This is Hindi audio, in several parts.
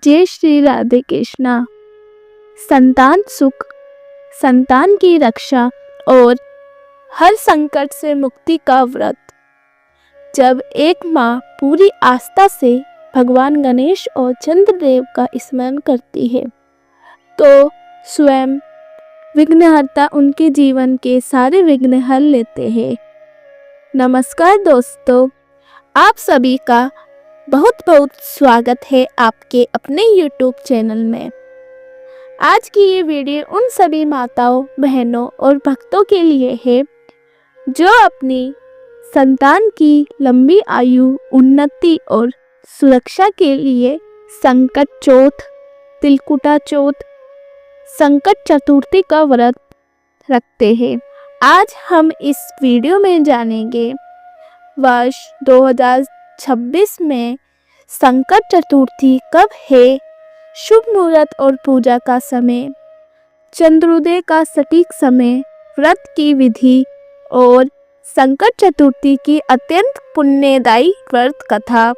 जय श्री राधे कृष्णा। संतान सुख, संतान की रक्षा और हर संकट से मुक्ति का व्रत। जब एक माँ पूरी आस्था से भगवान गणेश और चंद्रदेव का स्मरण करती है तो स्वयं विघ्नहर्ता उनके जीवन के सारे विघ्न हल लेते हैं। नमस्कार दोस्तों, आप सभी का बहुत बहुत स्वागत है आपके अपने YouTube चैनल में। आज की ये वीडियो उन सभी माताओं, बहनों और भक्तों के लिए है जो अपनी संतान की लंबी आयु, उन्नति और सुरक्षा के लिए संकट चौथ, तिलकुटा चौथ, संकट चतुर्थी का व्रत रखते हैं। आज हम इस वीडियो में जानेंगे वर्ष 2026 में संकट चतुर्थी कब है, शुभ मुहूर्त और पूजा का समय, चंद्रोदय का सटीक समय, व्रत की विधि और संकट चतुर्थी की अत्यंत पुण्यदायी व्रत कथा।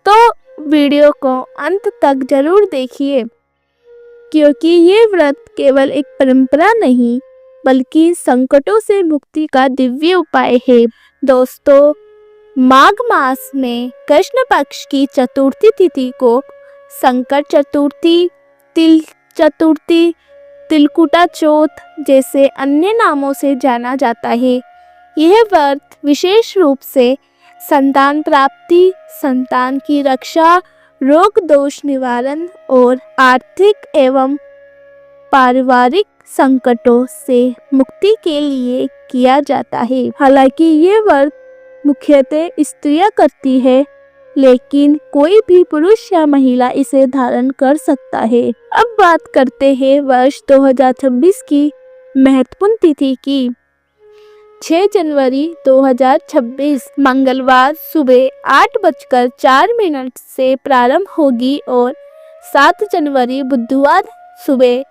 तो वीडियो को अंत तक जरूर देखिए, क्योंकि ये व्रत केवल एक परंपरा नहीं बल्कि संकटों से मुक्ति का दिव्य उपाय है। दोस्तों, माघ मास में कृष्ण पक्ष की चतुर्थी तिथि को संकट चतुर्थी, तिल चतुर्थी, तिलकुटा चौथ जैसे अन्य नामों से जाना जाता है। यह व्रत विशेष रूप से संतान प्राप्ति, संतान की रक्षा, रोग दोष निवारण और आर्थिक एवं पारिवारिक संकटों से मुक्ति के लिए किया जाता है। हालांकि ये व्रत मुख्यतः स्त्रियां करती है, लेकिन कोई भी पुरुष या महिला इसे धारण कर सकता है। अब बात करते हैं वर्ष 2026 की महत्वपूर्ण तिथि की। 6 जनवरी 2026 मंगलवार सुबह 8:04 से प्रारंभ होगी और 7 जनवरी बुधवार सुबह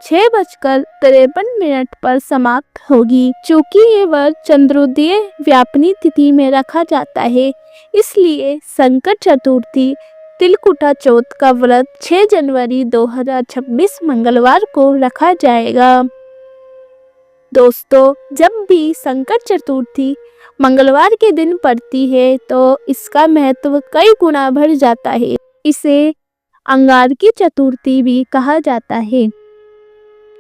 6:53 पर समाप्त होगी। चूँकि ये व्रत चंद्रोदय व्यापनी तिथि में रखा जाता है, इसलिए संकट चतुर्थी, तिलकुटा चौथ का व्रत 6 जनवरी 2026 मंगलवार को रखा जाएगा। दोस्तों, जब भी संकट चतुर्थी मंगलवार के दिन पड़ती है तो इसका महत्व कई गुना बढ़ जाता है। इसे अंगारकी चतुर्थी भी कहा जाता है।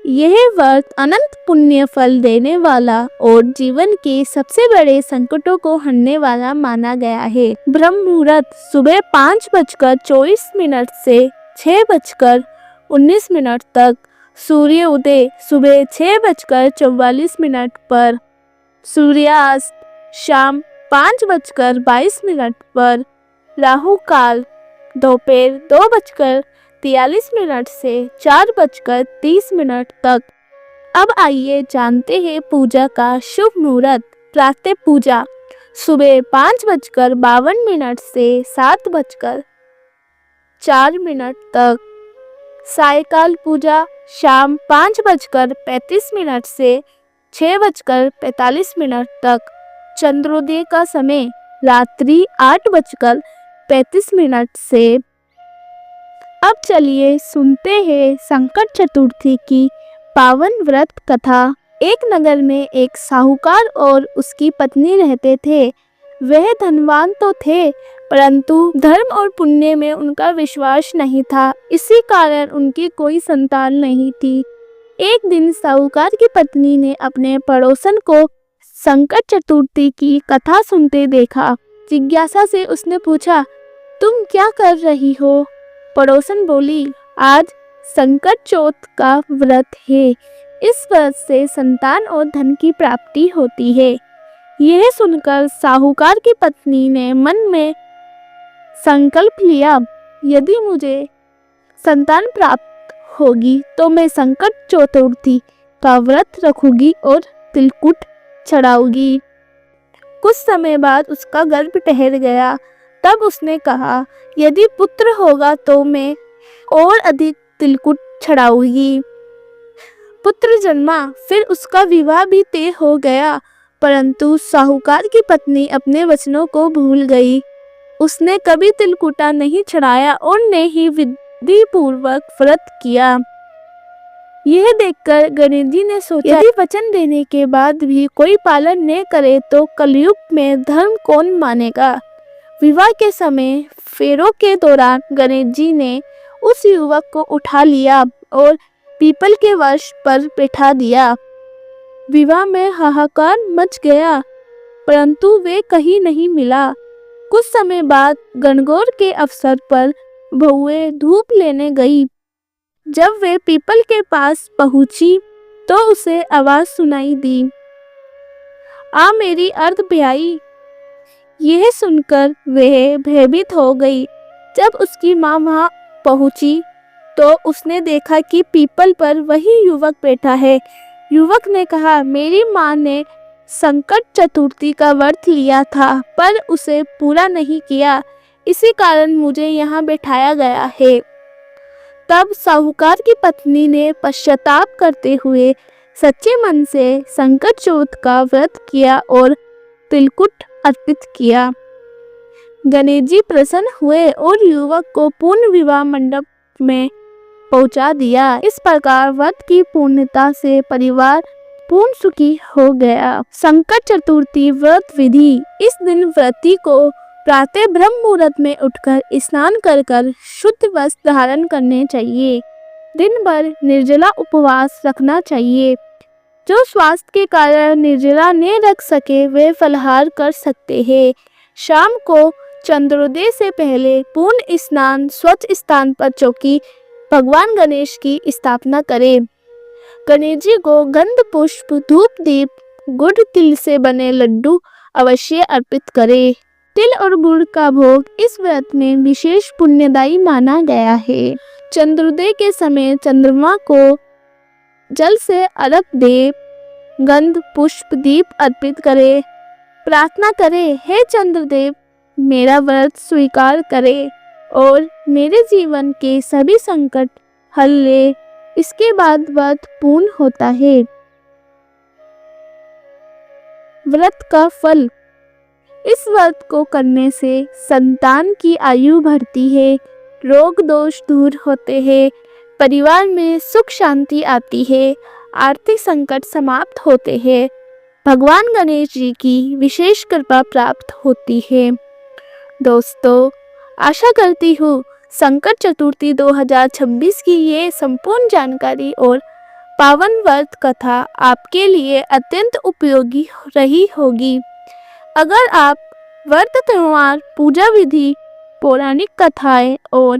यह व्रत अनंत पुण्य फल देने वाला और जीवन के सबसे बड़े संकटों को हरने वाला माना गया है। ब्रह्म मुहूर्त सुबह 5:24 से 6:19 तक, सूर्य उदय सुबह 6:44 पर, सूर्यास्त शाम 5:22 पर, राहु काल दोपहर 2:43 से 4:30 तक। अब आइए जानते हैं पूजा का शुभ मुहूर्त। प्रातः पूजा सुबह 5:52 से 7:04 तक, सायकाल पूजा शाम 5:35 से 6:45 तक, चंद्रोदय का समय रात्रि 8:35 से। अब चलिए सुनते हैं संकट चतुर्थी की पावन व्रत कथा। एक नगर में एक साहूकार और उसकी पत्नी रहते थे। वह धनवान तो थे, परंतु धर्म और पुण्य में उनका विश्वास नहीं था। इसी कारण उनकी कोई संतान नहीं थी। एक दिन साहूकार की पत्नी ने अपने पड़ोसन को संकट चतुर्थी की कथा सुनते देखा। जिज्ञासा से उसने पूछा, तुम क्या कर रही हो? पड़ोसन बोली, आज संकट चौथ का व्रत है। इस व्रत से संतान और धन की प्राप्ति होती है। यह सुनकर साहूकार की पत्नी ने मन में संकल्प लिया, यदि मुझे संतान प्राप्त होगी तो मैं संकट चतुर्थी का व्रत रखूंगी और तिलकुट चढ़ाऊंगी। कुछ समय बाद उसका गर्भ ठहर गया। तब उसने कहा, यदि पुत्र होगा तो मैं और अधिक तिलकुट चढ़ाऊंगी। पुत्र जन्मा, फिर उसका विवाह भी तय हो गया, परंतु साहूकार की पत्नी अपने वचनों को भूल गई। उसने कभी तिलकुटा नहीं चढ़ाया और न ही विधि पूर्वक व्रत किया। यह देखकर गणेश जी ने सोचा, यदि वचन देने के बाद भी कोई पालन न करे तो कलयुग में धर्म कौन मानेगा। विवाह के समय फेरों के दौरान गणेश जी ने उस युवक को उठा लिया और पीपल के वृक्ष पर बैठा दिया। विवाह में हाहाकार मच गया, परंतु वे कहीं नहीं मिला। कुछ समय बाद गणगौर के अवसर पर बहुएं धूप लेने गई। जब वे पीपल के पास पहुंची तो उसे आवाज सुनाई दी, आ मेरी अर्ध ब्याई। यह सुनकर वह भयभीत हो गई। जब उसकी माँ वहां पहुंची तो उसने देखा कि पीपल पर वही युवक बैठा है। युवक ने कहा, मेरी माँ ने संकट चतुर्थी का व्रत लिया था पर उसे पूरा नहीं किया, इसी कारण मुझे यहाँ बैठाया गया है। तब साहूकार की पत्नी ने पश्चाताप करते हुए सच्चे मन से संकट चौथ का व्रत किया और तिलकुट अर्पित किया। गणेश जी प्रसन्न हुए और युवक को पूर्ण विवाह मंडप में पहुंचा दिया। इस प्रकार व्रत की पूर्णता से परिवार पूर्ण सुखी हो गया। संकट चतुर्थी व्रत विधि। इस दिन व्रती को प्रातः ब्रह्म मुहूर्त में उठकर स्नान कर शुद्ध वस्त्र धारण करने चाहिए। दिन भर निर्जला उपवास रखना चाहिए। जो स्वास्थ्य के कारण निर्जला न रख सके वे फलाहार कर सकते हैं। शाम को चंद्रोदय से पहले पूर्ण स्नान स्वच्छ स्थान पर चौकी भगवान गणेश की स्थापना करें। गणेश जी को गंध पुष्प धूप दीप गुड़ तिल से बने लड्डू अवश्य अर्पित करें। तिल और गुड़ का भोग इस व्रत में विशेष पुण्यदायी माना गया है। चंद्रोदय के समय चंद्रमा को जल से अर्घ्य दे गंध पुष्प दीप अर्पित करें। प्रार्थना करें, हे चंद्रदेव मेरा व्रत स्वीकार करें और मेरे जीवन के सभी संकट हल ले। इसके बाद व्रत पूर्ण होता है। व्रत का फल। इस व्रत को करने से संतान की आयु बढ़ती है, रोग दोष दूर होते हैं, परिवार में सुख शांति आती है, आर्थिक संकट समाप्त होते हैं, भगवान गणेश जी की विशेष कृपा प्राप्त होती है। दोस्तों, आशा करती हूँ संकट चतुर्थी 2026 की ये संपूर्ण जानकारी और पावन व्रत कथा आपके लिए अत्यंत उपयोगी रही होगी। अगर आप व्रत त्योहार, पूजा विधि, पौराणिक कथाएं और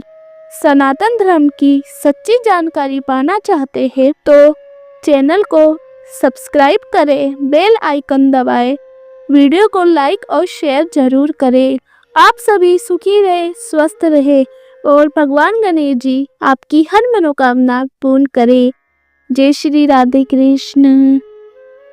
सनातन धर्म की सच्ची जानकारी पाना चाहते हैं तो चैनल को सब्सक्राइब करें, बेल आइकन दबाएं, वीडियो को लाइक और शेयर जरूर करें। आप सभी सुखी रहे, स्वस्थ रहे और भगवान गणेश जी आपकी हर मनोकामना पूर्ण करें। जय श्री राधे कृष्ण।